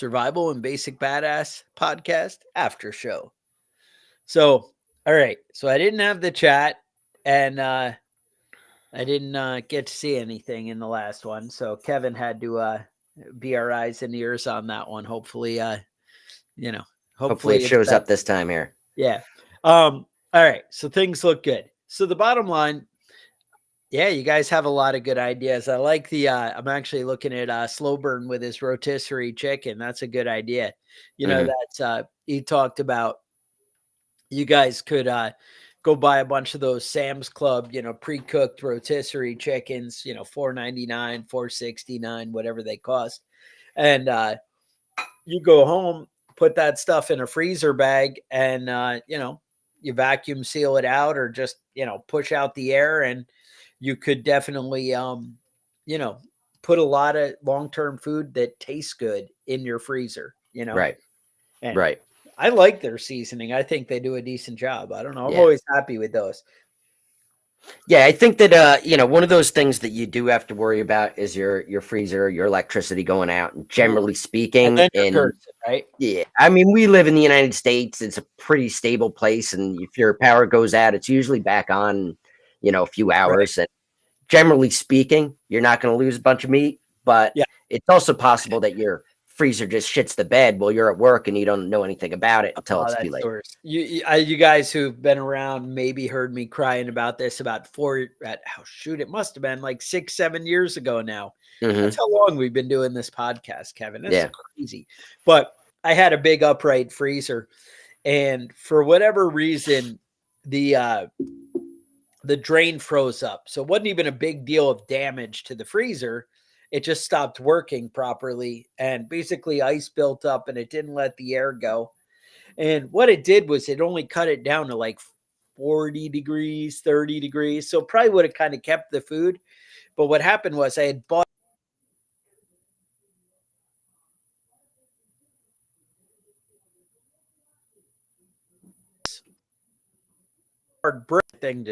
Survival and Basic Badass Podcast After Show. So, all right. So I didn't have the chat and I didn't get to see anything in the last one. So Kevin had to be our eyes and ears on that one. Hopefully, you know, Hopefully it it's shows better. up this time here. Yeah. All right. So things look good. So the bottom line, yeah, you guys have a lot of good ideas. I like the I'm actually looking at Slow Burn with his rotisserie chicken. That's a good idea. That's he talked about you guys could go buy a bunch of those Sam's Club, pre-cooked rotisserie chickens, $4.99, $4.69, whatever they cost. And you go home, put that stuff in a freezer bag and you vacuum seal it out or just, push out the air, and you could definitely put a lot of long-term food that tastes good in your freezer, Right. And Right. I like their seasoning. I think they do a decent job. I don't know. I'm Yeah. always happy with those. Yeah, I think that one of those things that you do have to worry about is your freezer, your electricity going out. And generally And speaking, then you're cursing, right? yeah, I mean, we live in the United States. It's a pretty stable place, and if your power goes out, it's usually back on, a few hours. And generally speaking, you're not going to lose a bunch of meat, but Yeah. it's also possible that your freezer just shits the bed while you're at work and you don't know anything about it until it's too late. Worse. You guys who've been around maybe heard me crying about this about it must have been like 6-7 years ago now. Mhm. That's how long we've been doing this podcast, Kevin. That's Yeah. crazy. But I had a big upright freezer, and for whatever reason, the drain froze up. So it wasn't even a big deal of damage to the freezer. It just stopped working properly, and basically ice built up and it didn't let the air go. And what it did was it only cut it down to like 40 degrees, 30 degrees. So probably would have kind of kept the food. But what happened was I had bought hard brick thing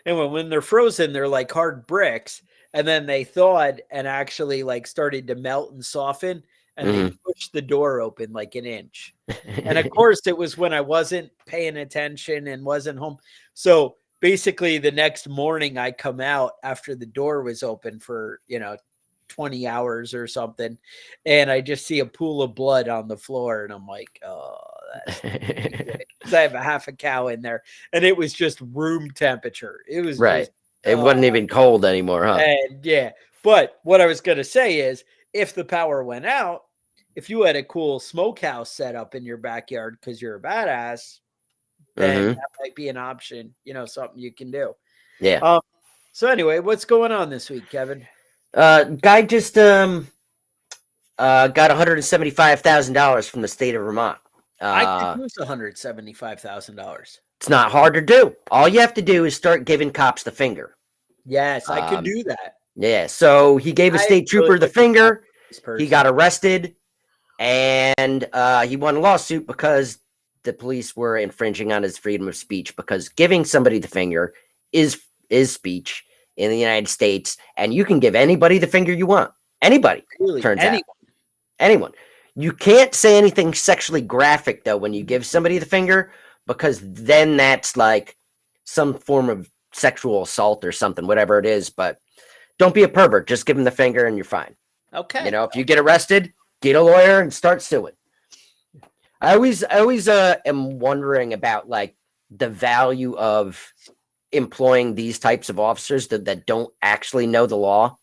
Anyway, when they're frozen, they're like hard bricks, and then they thawed and actually like started to melt and soften, and they pushed the door open like an inch. And of course it was when I wasn't paying attention and wasn't home. So basically the next morning I come out after the door was open for 20 hours or something, and I just see a pool of blood on the floor, and I'm like, oh, that's because I have a half a cow in there, and it was just room temperature. It was right. just, It wasn't even cold anymore, huh? And yeah, but what I was going to say is, if the power went out, if you had a cool smokehouse set up in your backyard because you're a badass, then that might be an option, something you can do. Yeah. So anyway, what's going on this week, Kevin? Guy just got $175,000 from the state of Vermont. I could use $175,000. It's not hard to do. All you have to do is start giving cops the finger. Yes, I could do that. Yeah, so he gave a state trooper the finger. He got arrested, and he won a lawsuit because the police were infringing on his freedom of speech, because giving somebody the finger is speech in the United States, and you can give anybody the finger you want. Anybody, Really? turns out. Anyone. You can't say anything sexually graphic, though, when you give somebody the finger, because then that's like some form of sexual assault or something, whatever it is. But don't be a pervert. Just give them the finger and you're fine. Okay. If you get arrested, get a lawyer and start suing. I always am wondering about like the value of employing these types of officers that don't actually know the law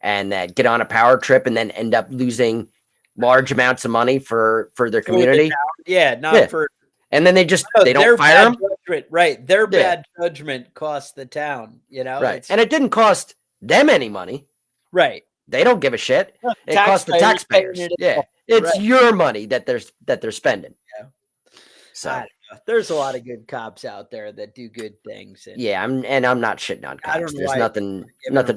and that get on a power trip and then end up losing large amounts of money for their community. For. And then they don't fire them. Right. Their bad judgment costs the town, Right. And it didn't cost them any money. Right. They don't give a shit. It costs the taxpayers. It's your money that they're spending. Yeah. So there's a lot of good cops out there that do good things. I'm not shitting on cops. There's nothing.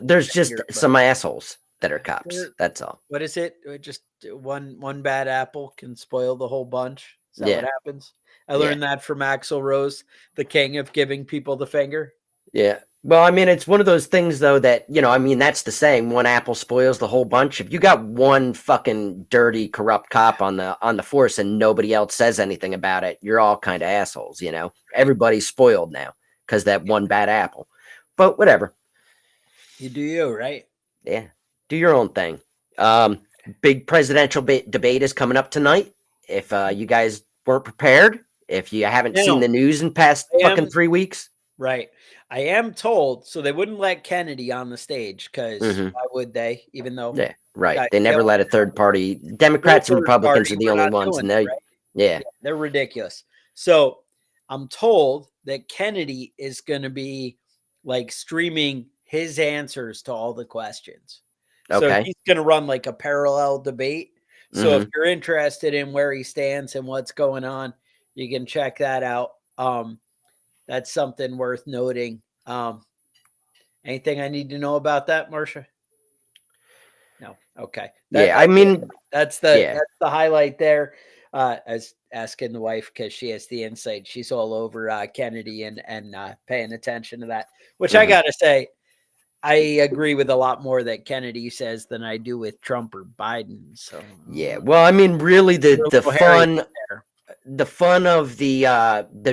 There's just some assholes that are cops. That's all. What is it? Just one bad apple can spoil the whole bunch. Is that what happens? I learned that from Axl Rose, the king of giving people the finger. Yeah. Well, I mean, it's one of those things, though, that, I mean, that's the saying: one apple spoils the whole bunch. If you got one fucking dirty, corrupt cop on the force and nobody else says anything about it, you're all kind of assholes. Everybody's spoiled now because that one bad apple. But whatever. You do you, right? Yeah. Do your own thing. Big presidential debate is coming up tonight. If you guys weren't prepared, if you haven't seen Now, the news in past I fucking am 3 weeks. right. I am told, so they wouldn't let Kennedy on the stage because Hmm. why would they? Even though Yeah, right. guys, They never let a third party. no Democrats and third Republicans party, are the we're only not ones, doing and it, they, right? yeah. Yeah, they're ridiculous. So I'm told that Kennedy is going to be like streaming his answers to all the questions. So Okay. he's going to run like a parallel debate. So if Hmm. you're interested in where he stands and what's going on, you can check that out. That's something worth noting. Anything I need to know about that, Marcia? No. Okay. That Yeah. I that's it. mean, yeah. That's the highlight there. As asking the wife because she has the insight. She's all over Kennedy and paying attention to that. Which I Hmm. gotta say, I agree with a lot more that Kennedy says than I do with Trump or Biden. So Yeah. Well, I mean, really, we're a the little hairy fun, there. the fun of the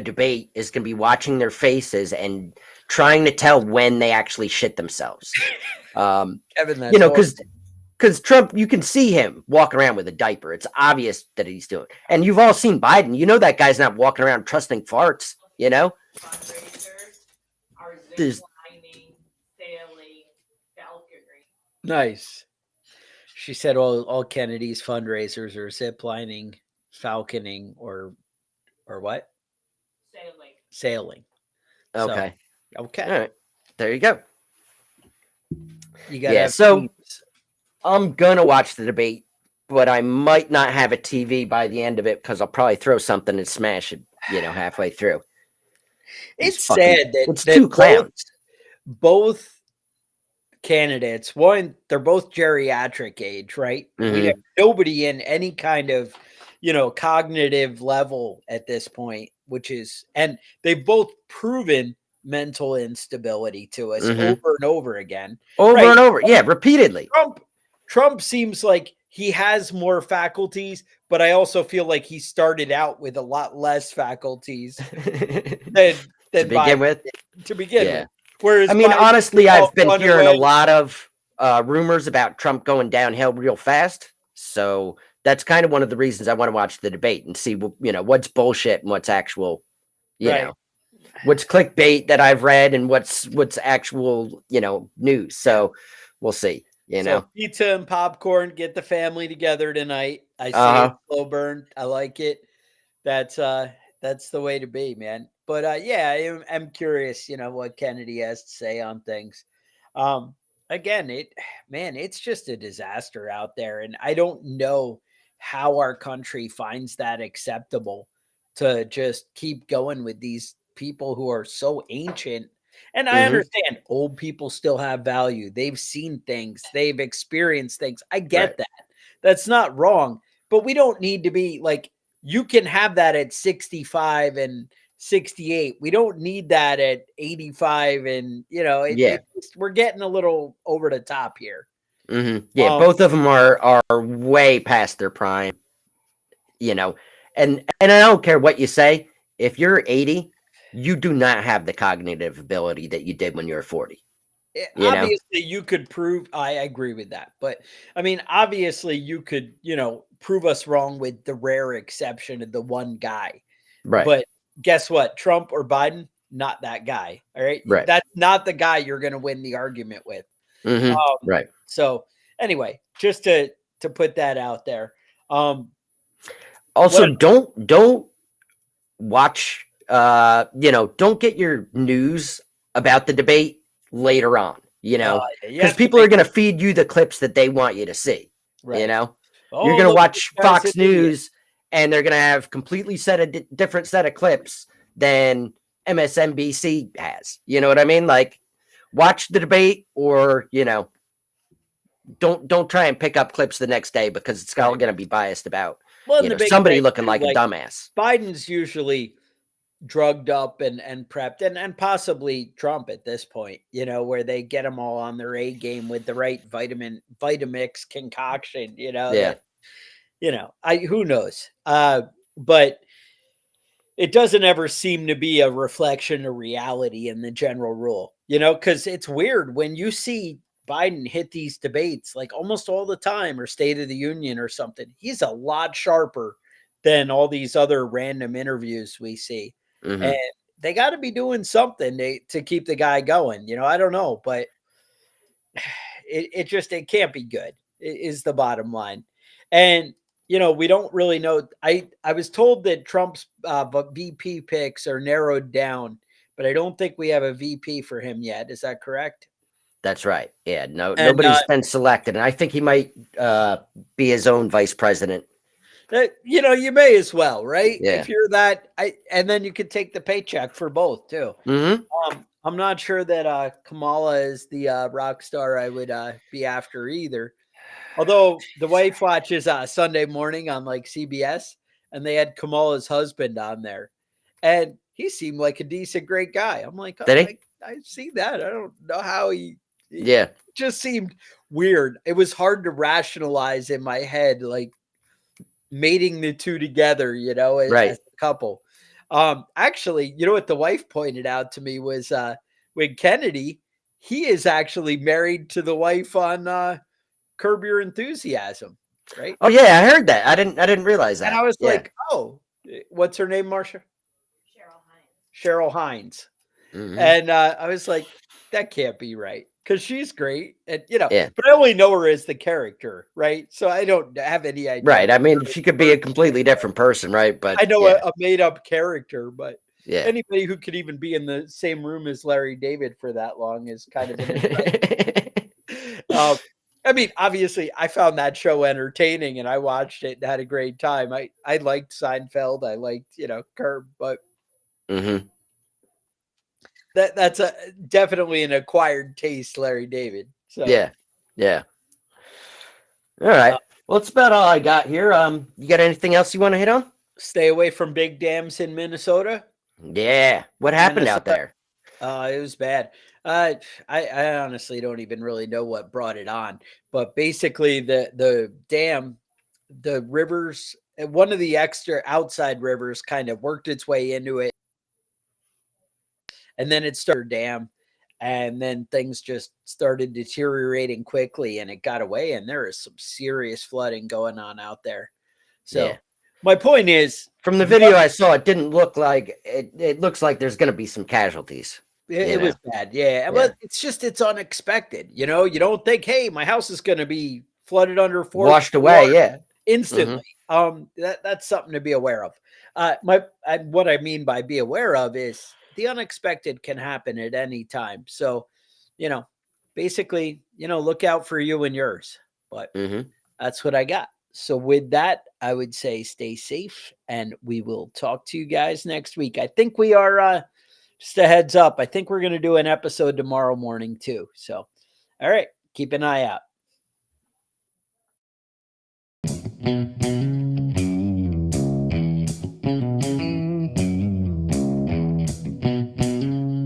debate is gonna be watching their faces and trying to tell when they actually shit themselves. Kevin, that's hard. Because Trump, you can see him walking around with a diaper. It's obvious that he's doing. And you've all seen Biden. You know that guy's not walking around trusting farts. Fundraisers are zip There's lining, sailing, falconry. Nice. She said all Kennedy's fundraisers are ziplining, falconing, or what? Sailing. Sailing. So okay. okay. All right. There you go. You gotta Yeah. have So teams. I'm gonna watch the debate, but I might not have a TV by the end of it because I'll probably throw something and smash it, halfway through. These It's fucking sad that it's two clowns. both candidates, one, they're both geriatric age, right? We have Hmm. nobody in any kind of, cognitive level at this point, which is, and they've both proven mental instability to us Hmm. over and over again, Over right? and over. Yeah, repeatedly. Trump, Trump seems like he has more faculties, but I also feel like he started out with a lot less faculties than To begin Biden with. did to begin Yeah. with. Whereas I mean, Biden honestly, all I've been fun hearing a away. lot of rumors about Trump going downhill real fast. So that's kind of one of the reasons I want to watch the debate and see, what's bullshit and what's actual, Right. what's clickbait that I've read and what's actual, news. So we'll see. So pizza and popcorn, get the family together tonight. I say it Uh-huh. slow burn. I like it. That's the way to be, man. But yeah, I'm curious, what Kennedy has to say on things. Um, again, it's just a disaster out there, and I don't know how our country finds that acceptable to just keep going with these people who are so ancient. And I Hmm. understand old people still have value. They've seen things, they've experienced things. I Right. get that. That's not wrong. But we don't need to be like, you can have that at 65 and 68. We don't need that at 85. And, Yeah. we're getting a little over the top here. Yeah. Um, Both of them are way past their prime, and I don't care what you say. If you're 80, you do not have the cognitive ability that you did when you were 40. Obviously, you could prove, I agree with that. But I mean, obviously, you could, prove us wrong with the rare exception of the one guy. Right. But guess what? Trump or Biden, not that guy. All right. Right. That's not the guy you're going to win the argument with. Right. So anyway, just to put that out there. Also, What don't watch. Don't get your news about the debate later on. you Because have to people are make going to feed you the clips that they want you to see. right. You're Oh, going to look, watch this guy's Fox an idiot. News, and they're going to have completely different set of clips than MSNBC has. You know what I mean? Like, watch the debate, or don't try and pick up clips the next day because it's all Right. going to be biased about Well, and the big somebody thing looking too, like a like dumbass. Biden's usually, drugged up and prepped, and possibly Trump at this point, where they get them all on their A game with the right Vitamix concoction, Yeah. that, who knows? But it doesn't ever seem to be a reflection of reality in the general rule, because it's weird when you see Biden hit these debates like almost all the time, or State of the Union or something. He's a lot sharper than all these other random interviews we see. Mhm. And they got to be doing something to keep the guy going. I don't know, but it can't be good, is the bottom line. And we don't really know. I was told that Trump's VP picks are narrowed down, but I don't think we have a VP for him yet. Is that correct? That's right. Yeah. And, Nobody's been selected, and I think he might be his own vice president. You may as well, right? Yeah. If you're that, and then you could take the paycheck for both too. Mm-hmm. I'm not sure that Kamala is the rock star I would be after either. Although the wife watches Sunday morning on like CBS, and they had Kamala's husband on there, and he seemed like a decent, great guy. I'm like, oh, Did he? I see that. I don't know how he Yeah. just seemed weird. It was hard to rationalize in my head, like mating the two together, Right. as a couple. Actually, what the wife pointed out to me was when Kennedy, he is actually married to the wife on Curb Your Enthusiasm, right? Oh yeah, I heard that. I didn't realize that. And I was Yeah. like, oh, what's her name, Marsha? Cheryl Hines. Mhm. And I was like, that can't be right, because she's great. And, Yeah. but I only know her as the character, right? So I don't have any idea. Right. I mean, she could be a completely different person, right? But I know yeah. a made up character, but Yeah. anybody who could even be in the same room as Larry David for that long is kind of an I mean, obviously, I found that show entertaining, and I watched it and had a great time. I liked Seinfeld. I liked, Curb, but Mhm. that's definitely an acquired taste, Larry David. So Yeah. Yeah. All right. Well, that's about all I got here. You got anything else you want to hit on? stay away from big dams in Minnesota. Yeah. What happened out there? It was bad. I honestly don't even really know what brought it on, but basically the dam, the rivers, one of the extra outside rivers kind of worked its way into it, and then it started dam, and then things just started deteriorating quickly, and it got away, and there is some serious flooding going on out there. So Yeah. my point is, From the video I saw, it didn't look like it looks like there's going to be some casualties. it was bad. Yeah. But it's unexpected. You don't think, hey, my house is going to be flooded under Washed away, yeah. instantly. That's something to be aware of. What I mean by be aware of is the unexpected can happen at any time. So, basically, look out for you and yours. But Mhm. that's what I got. So with that, I would say stay safe, and we will talk to you guys next week. I think we are just a heads up. I think we're going to do an episode tomorrow morning too. So, all right, keep an eye out.